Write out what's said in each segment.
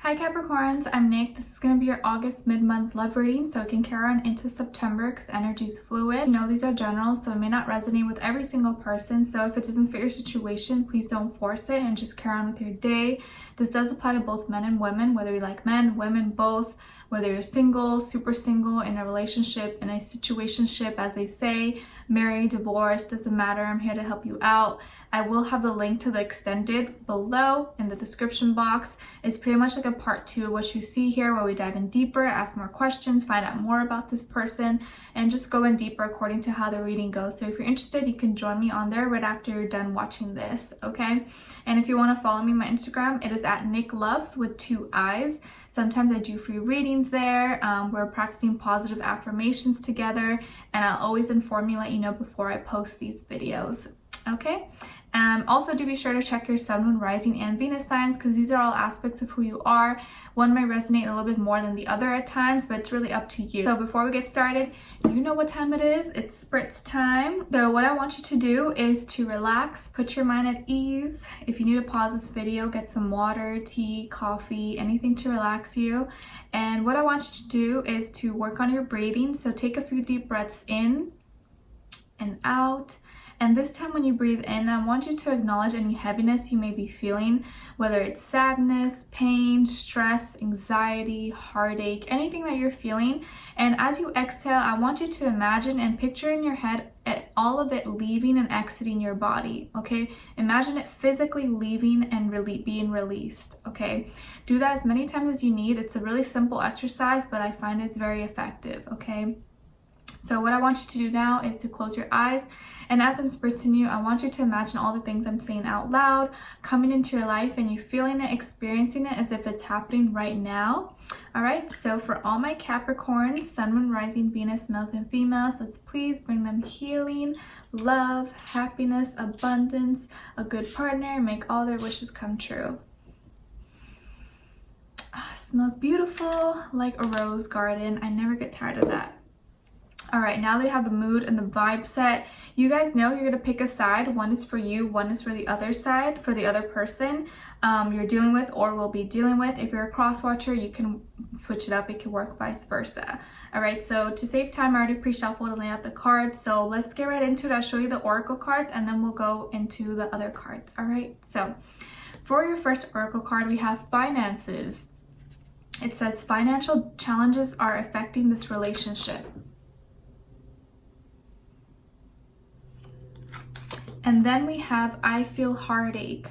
Hi Capricorns, I'm Nick. This is going to be your August mid-month love reading, so it can carry on into September because energy is fluid. You know, these are general, so it may not resonate with every single person. So if it doesn't fit your situation, please don't force it and just carry on with your day. This does apply to both men and women, whether you like men, women, both, whether you're single, super single, in a relationship, in a situationship, as they say, married, divorced, doesn't matter. I'm here to help you out. I will have the link to the extended below in the description box. It's pretty much like a part 2 of what you see here, where we dive in deeper, ask more questions, find out more about this person, and just go in deeper according to how the reading goes. So if you're interested, you can join me on there right after you're done watching this, okay? And if you want to follow me on my Instagram, it is at NicLoves with 2 I's. Sometimes I do free readings there. We're practicing positive affirmations together, and I'll always inform you, let you know before I post these videos. Okay, also do be sure to check your sun, moon, rising, and Venus signs, because these are all aspects of who you are. One might resonate a little bit more than the other at times, but it's really up to you. So before we get started, you know what time it is. It's spritz time. So what I want you to do is to relax, put your mind at ease. If you need to pause this video, get some water, tea, coffee, anything to relax you. And what I want you to do is to work on your breathing. So take a few deep breaths in and out. And this time when you breathe in, I want you to acknowledge any heaviness you may be feeling, whether it's sadness, pain, stress, anxiety, heartache, anything that you're feeling. And as you exhale, I want you to imagine and picture in your head all of it leaving and exiting your body, okay? Imagine it physically leaving and being released, okay? Do that as many times as you need. It's a really simple exercise, but I find it's very effective, okay? So what I want you to do now is to close your eyes, and as I'm spritzing you, I want you to imagine all the things I'm saying out loud coming into your life, and you feeling it, experiencing it as if it's happening right now. All right, so for all my Capricorns, sun, moon, rising, Venus, males and females, let's please bring them healing, love, happiness, abundance, a good partner, make all their wishes come true. Smells beautiful, like a rose garden. I never get tired of that. All right, now they have the mood and the vibe set. You guys know you're gonna pick a side. One is for you, one is for the other side, for the other person you're dealing with or will be dealing with. If you're a cross watcher, you can switch it up. It can work vice versa. All right, so to save time, I already pre-shuffled and laid out the cards. So let's get right into it. I'll show you the oracle cards and then we'll go into the other cards. All right, so for your first oracle card, we have finances. It says financial challenges are affecting this relationship. And then we have, I feel heartache.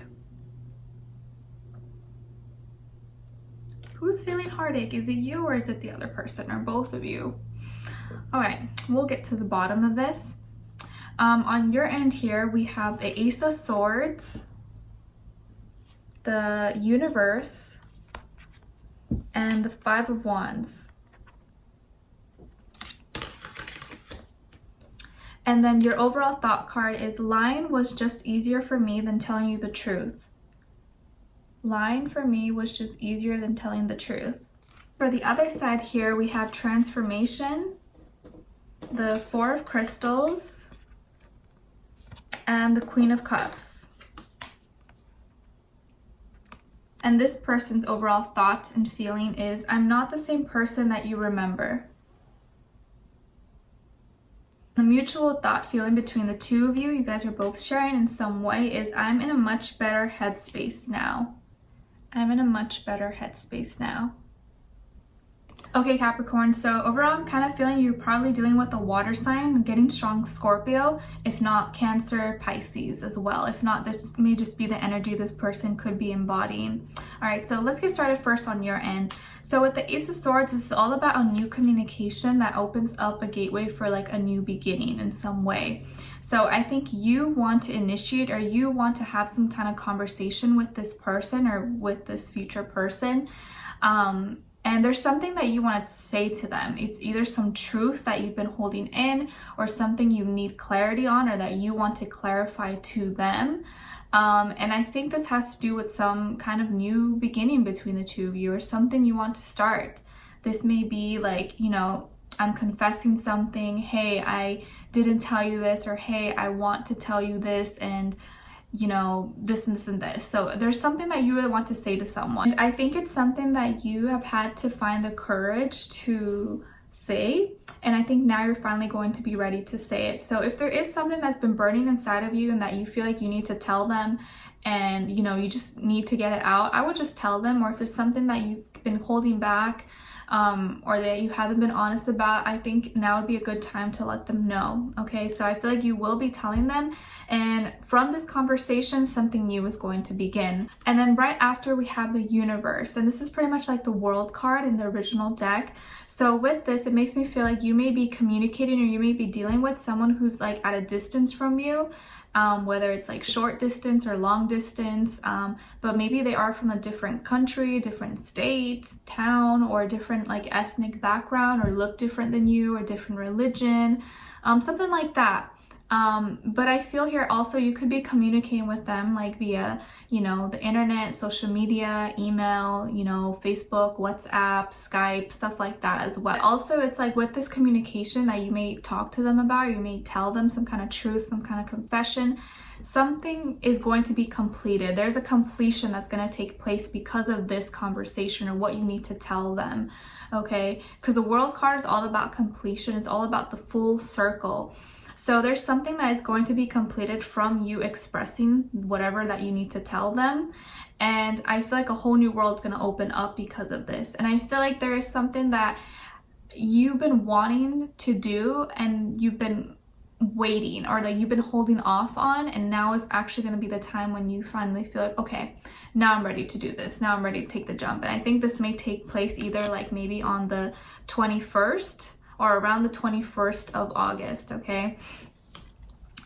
Who's feeling heartache? Is it you or is it the other person or both of you? All right, we'll get to the bottom of this. On your end here, we have the Ace of Swords, the Universe, and the Five of Wands. And then your overall thought card is, lying was just easier for me than telling you the truth. Lying for me was just easier than telling the truth. For the other side here, we have transformation, the Four of Crystals, and the Queen of Cups. And this person's overall thought and feeling is, I'm not the same person that you remember. The mutual thought feeling between the two of you, you guys are both sharing in some way, is I'm in a much better headspace now. I'm in a much better headspace now. Okay, Capricorn, so overall I'm kind of feeling you're probably dealing with a water sign, getting strong Scorpio, if not Cancer, Pisces as well. If not, this may just be the energy this person could be embodying. All right, so let's get started first on your end. So with the Ace of Swords, this is all about a new communication that opens up a gateway for like a new beginning in some way. So I think you want to initiate, or you want to have some kind of conversation with this person or with this future person. And there's something that you want to say to them. It's either some truth that you've been holding in, or something you need clarity on, or that you want to clarify to them. And I think this has to do with some kind of new beginning between the two of you, or something you want to start. This may be like, you know, I'm confessing something. Hey, I didn't tell you this, or hey, I want to tell you this, and you know, this and this and this. So there's something that you really want to say to someone. And I think it's something that you have had to find the courage to say, and I think now you're finally going to be ready to say it. So if there is something that's been burning inside of you and that you feel like you need to tell them, and you know, you just need to get it out, I would just tell them. Or if there's something that you've been holding back, or that you haven't been honest about, I think now would be a good time to let them know. Okay, so I feel like you will be telling them, and from this conversation something new is going to begin. And then right after we have the universe, and this is pretty much like the world card in the original deck. So with this, it makes me feel like you may be communicating, or you may be dealing with someone who's like at a distance from you, whether it's like short distance or long distance, but maybe they are from a different country, different state, town, or different like ethnic background, or look different than you, or different religion, something like that. But I feel here also you could be communicating with them like via, you know, the internet, social media, email, you know, Facebook, WhatsApp, Skype, stuff like that as well. Also, it's like with this communication that you may talk to them about, you may tell them some kind of truth, some kind of confession, something is going to be completed. There's a completion that's going to take place because of this conversation, or what you need to tell them. Okay, because the world card is all about completion. It's all about the full circle. So there's something that is going to be completed from you expressing whatever that you need to tell them. And I feel like a whole new world is going to open up because of this. And I feel like there is something that you've been wanting to do, and you've been waiting, or like you've been holding off on, and now is actually going to be the time when you finally feel like, okay, now I'm ready to do this. Now I'm ready to take the jump. And I think this may take place either like maybe on the 21st, or around the 21st of August, okay?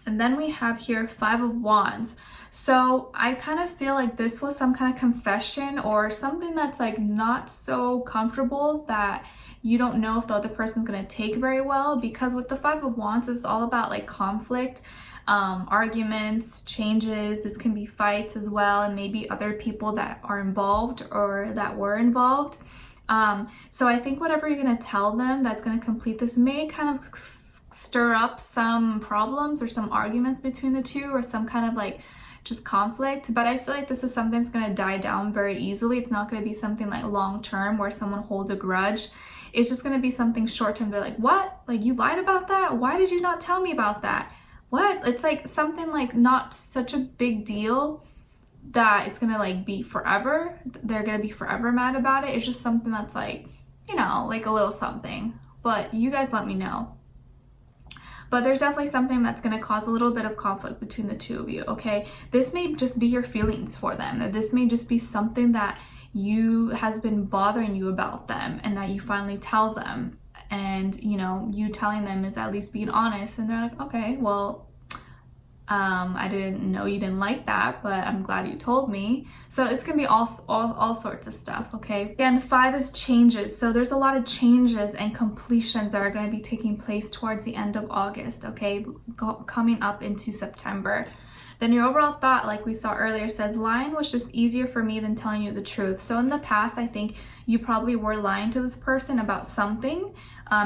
And then we have here 5 of Wands. So I kind of feel like this was some kind of confession, or something that's like not so comfortable that you don't know if the other person's going to take very well, because with the 5 of Wands, it's all about like conflict, arguments, changes. This can be fights as well, and maybe other people that are involved or that were involved. So I think whatever you're going to tell them that's going to complete this may kind of stir up some problems or some arguments between the two, or some kind of like just conflict. But I feel like this is something that's going to die down very easily. It's not going to be something like long term where someone holds a grudge. It's just going to be something short term. They're like, what? Like, you lied about that? Why did you not tell me about that? What? It's like something like not such a big deal that it's gonna like be forever. They're gonna be forever mad about it. It's just something that's like, you know, like a little something. But you guys let me know. But there's definitely something that's going to cause a little bit of conflict between the two of you, okay? This may just be your feelings for them. That this may just be something that has been bothering you about them, and that you finally tell them. And, you know, you telling them is at least being honest. And they're like, okay, well, I didn't know you didn't like that, but I'm glad you told me. So it's gonna be all sorts of stuff, okay? Again, 5 is changes. So there's a lot of changes and completions that are gonna be taking place towards the end of August, okay? Coming up into September. Then your overall thought, like we saw earlier, says lying was just easier for me than telling you the truth. So in the past, I think you probably were lying to this person about something,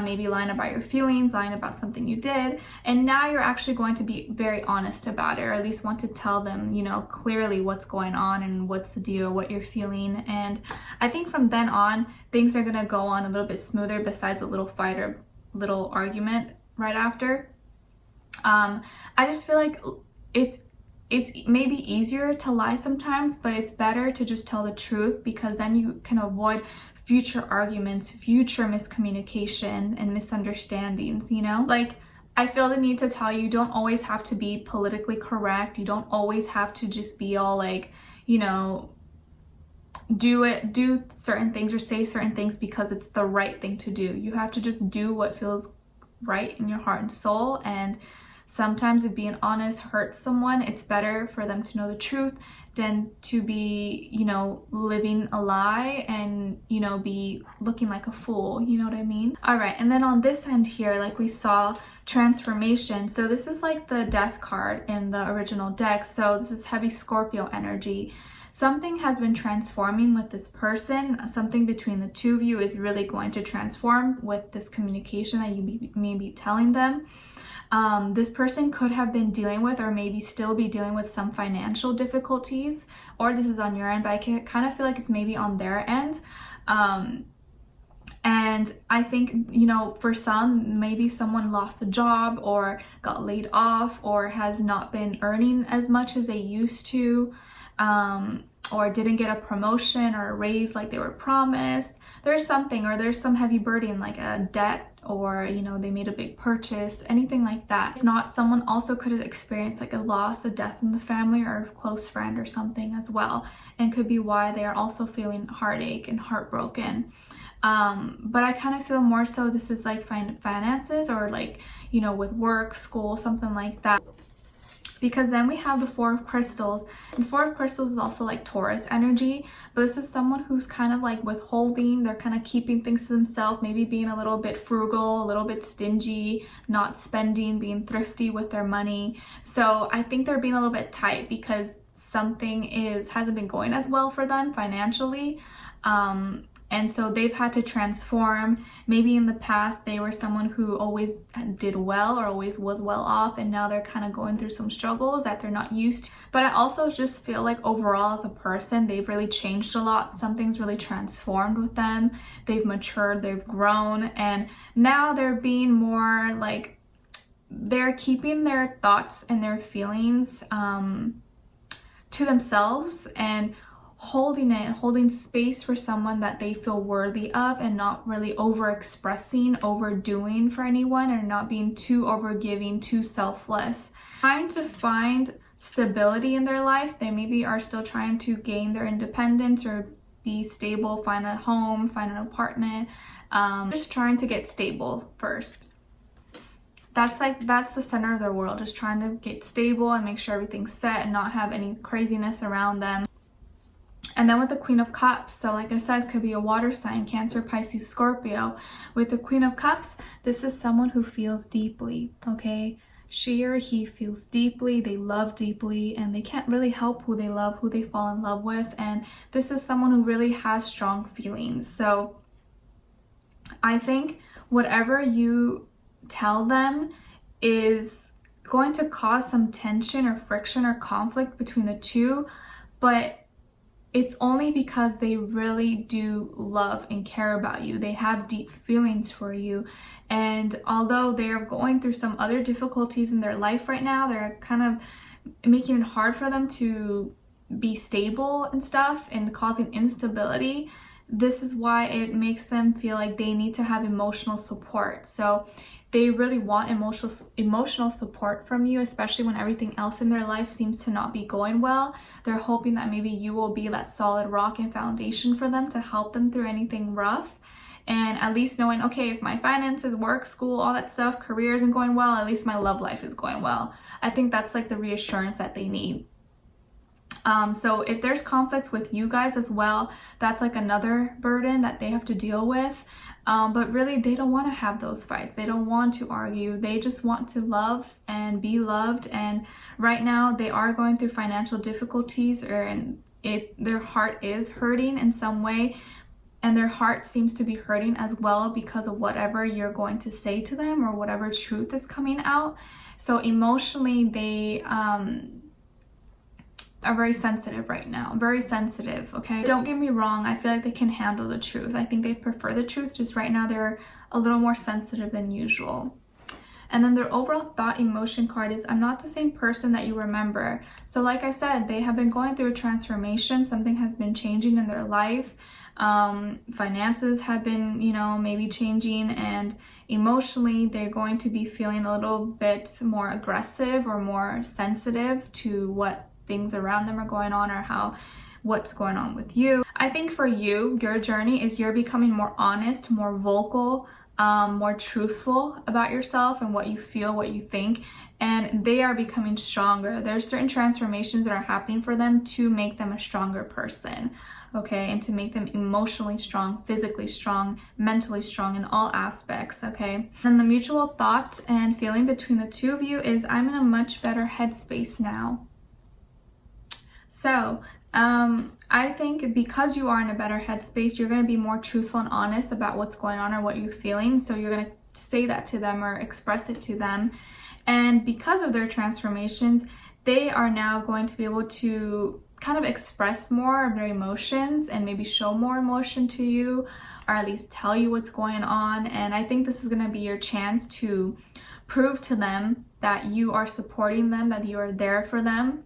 maybe lying about your feelings, lying about something you did, and now you're actually going to be very honest about it, or at least want to tell them, you know, clearly what's going on and what's the deal, what you're feeling. And I think from then on, things are going to go on a little bit smoother, besides a little fight or little argument right after. I just feel like it's maybe easier to lie sometimes, but it's better to just tell the truth, because then you can avoid future arguments, future miscommunication and misunderstandings, you know? Like, I feel the need to tell you, don't always have to be politically correct. You don't always have to just be all like, you know, do certain things or say certain things because it's the right thing to do. You have to just do what feels right in your heart and soul. And sometimes if being honest hurts someone, it's better for them to know the truth than to be, you know, living a lie and, you know, be looking like a fool. You know what I mean? All right. And then on this end here, like we saw transformation. So this is like the death card in the original deck. So this is heavy Scorpio energy. Something has been transforming with this person. Something between the two of you is really going to transform with this communication that you may be telling them. This person could have been dealing with, or maybe still be dealing with, some financial difficulties, or this is on your end, but I can kind of feel like it's maybe on their end. And I think, you know, for some, maybe someone lost a job or got laid off or has not been earning as much as they used to, or didn't get a promotion or a raise like they were promised. There's something, or there's some heavy burden like a debt, or, you know, they made a big purchase, anything like that. If not, someone also could have experienced like a loss, a death in the family, or a close friend or something as well, and could be why they are also feeling heartache and heartbroken. But I kind of feel more so this is like finances, or like, you know, with work, school, something like that. Because then we have the Four of Crystals, and Four of Crystals is also like Taurus energy, but this is someone who's kind of like withholding. They're kind of keeping things to themselves, maybe being a little bit frugal, a little bit stingy, not spending, being thrifty with their money. So I think they're being a little bit tight because something hasn't been going as well for them financially. And so they've had to transform. Maybe in the past they were someone who always did well or always was well off, and now they're kind of going through some struggles that they're not used to. But I also just feel like overall as a person, they've really changed a lot. Something's really transformed with them. They've matured, they've grown, and now they're being more like, they're keeping their thoughts and their feelings to themselves, and holding space for someone that they feel worthy of, and not really over expressing, overdoing for anyone, or not being too overgiving, too selfless. Trying to find stability in their life. They maybe are still trying to gain their independence or be stable, find a home, find an apartment, just trying to get stable first. That's the center of their world, just trying to get stable and make sure everything's set and not have any craziness around them. And then with the Queen of Cups, so like I said, it could be a water sign, Cancer, Pisces, Scorpio. With the Queen of Cups, this is someone who feels deeply, okay? She or he feels deeply, they love deeply, and they can't really help who they love, who they fall in love with. And this is someone who really has strong feelings. So I think whatever you tell them is going to cause some tension or friction or conflict between the two, but it's only because they really do love and care about you. They have deep feelings for you. And although they're going through some other difficulties in their life right now, they're kind of making it hard for them to be stable and stuff, and causing instability. This is why it makes them feel like they need to have emotional support. So they really want emotional support from you, especially when everything else in their life seems to not be going well. They're hoping that maybe you will be that solid rock and foundation for them to help them through anything rough. And at least knowing, okay, if my finances, work, school, all that stuff, career isn't going well, at least my love life is going well. I think that's like the reassurance that they need. So if there's conflicts with you guys as well, that's like another burden that they have to deal with. But really, they don't want to have those fights. They don't want to argue. They just want to love and be loved. And right now, they are going through financial difficulties, their heart is hurting in some way. And their heart seems to be hurting as well because of whatever you're going to say to them, or whatever truth is coming out. So emotionally, they are very sensitive right now. Very sensitive, okay? Don't get me wrong, I feel like they can handle the truth. I think they prefer the truth, just right now they're a little more sensitive than usual. And then their overall thought emotion card is, I'm not the same person that you remember. So like I said, they have been going through a transformation. Something has been changing in their life. Finances have been, maybe changing, and emotionally they're going to be feeling a little bit more aggressive or more sensitive to what things around them are going on, or what's going on with you. I think for you, your journey is you're becoming more honest, more vocal, more truthful about yourself and what you feel, what you think, and they are becoming stronger. There's certain transformations that are happening for them to make them a stronger person, okay, and to make them emotionally strong, physically strong, mentally strong in all aspects, okay? And the mutual thought and feeling between the two of you is, I'm in a much better headspace now. So I think because you are in a better headspace, you're going to be more truthful and honest about what's going on or what you're feeling. So you're going to say that to them or express it to them. And because of their transformations, they are now going to be able to kind of express more of their emotions and maybe show more emotion to you, or at least tell you what's going on. And I think this is going to be your chance to prove to them that you are supporting them, that you are there for them,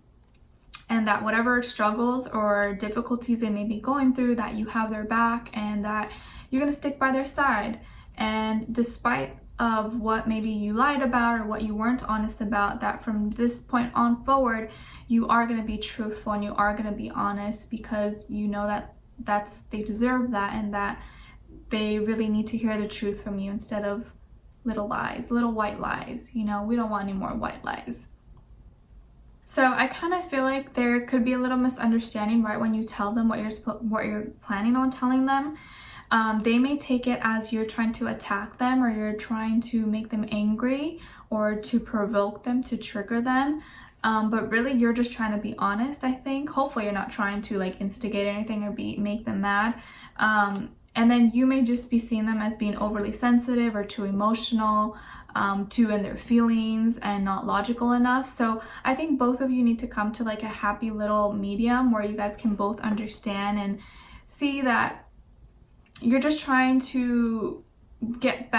and that whatever struggles or difficulties they may be going through, that you have their back and that you're going to stick by their side. And despite of what maybe you lied about or what you weren't honest about, that from this point on forward, you are going to be truthful and you are going to be honest, because you know that they deserve that, and that they really need to hear the truth from you instead of little lies, little white lies. You know, we don't want any more white lies. So I kind of feel like there could be a little misunderstanding right when you tell them what you're planning on telling them. They may take it as you're trying to attack them, or you're trying to make them angry, or to provoke them, to trigger them. But really you're just trying to be honest, I think. Hopefully you're not trying to like instigate anything or make them mad. And then you may just be seeing them as being overly sensitive or too emotional, too in their feelings and not logical enough. So I think both of you need to come to like a happy little medium where you guys can both understand and see that you're just trying to get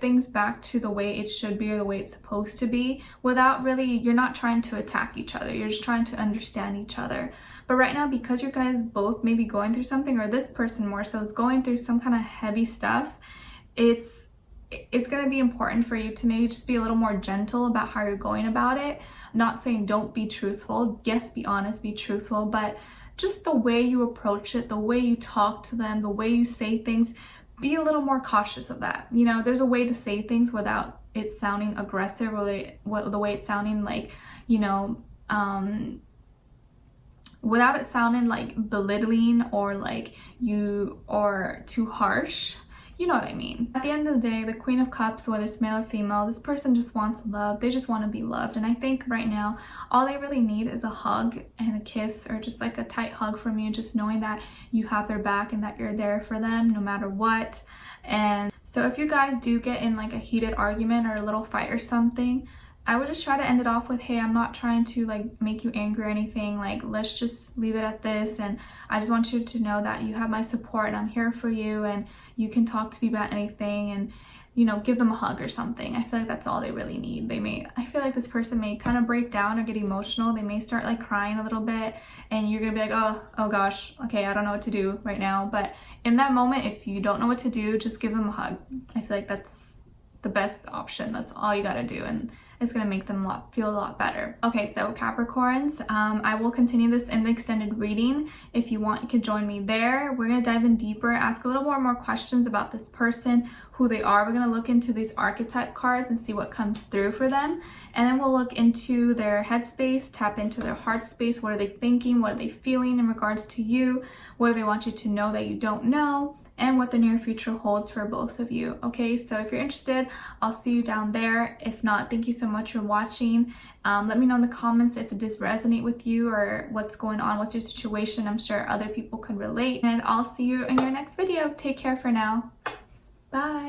things back to the way it should be, or the way it's supposed to be, without really, you're not trying to attack each other, you're just trying to understand each other. But right now, because you guys both may be going through something, or this person more so is going through some kind of heavy stuff, it's going to be important for you to maybe just be a little more gentle about how you're going about it. I'm not saying don't be truthful, yes, be honest, be truthful, but just the way you approach it, the way you talk to them, the way you say things, be a little more cautious of that. You know, there's a way to say things without it sounding aggressive, or the way it's sounding like, you know, without it sounding like belittling or like you or too harsh. You know what I mean. At the end of the day, the Queen of Cups, whether it's male or female, this person just wants love. They just want to be loved. And I think right now, all they really need is a hug and a kiss, or just like a tight hug from you, just knowing that you have their back and that you're there for them no matter what. And so if you guys do get in like a heated argument or a little fight or something, I would just try to end it off with, hey, I'm not trying to like make you angry or anything. Like, let's just leave it at this. And I just want you to know that you have my support and I'm here for you, and you can talk to me about anything, and, you know, give them a hug or something. I feel like that's all they really need. I feel like this person may kind of break down or get emotional. They may start like crying a little bit, and you're gonna be like, oh gosh, okay, I don't know what to do right now. But in that moment, if you don't know what to do, just give them a hug. I feel like that's the best option. That's all you gotta do, and it's going to make them feel a lot better. Okay, so Capricorns, I will continue this in the extended reading. If you want, you can join me there. We're going to dive in deeper, ask a little more questions about this person, who they are. We're going to look into these archetype cards and see what comes through for them. And then we'll look into their headspace, tap into their heart space. What are they thinking? What are they feeling in regards to you? What do they want you to know that you don't know? And what the near future holds for both of you. Okay, so if you're interested, I'll see you down there. If not, thank you so much for watching. Let me know in the comments if it does resonate with you, or what's going on, what's your situation. I'm sure other people could relate. And I'll see you in your next video. Take care for now. Bye.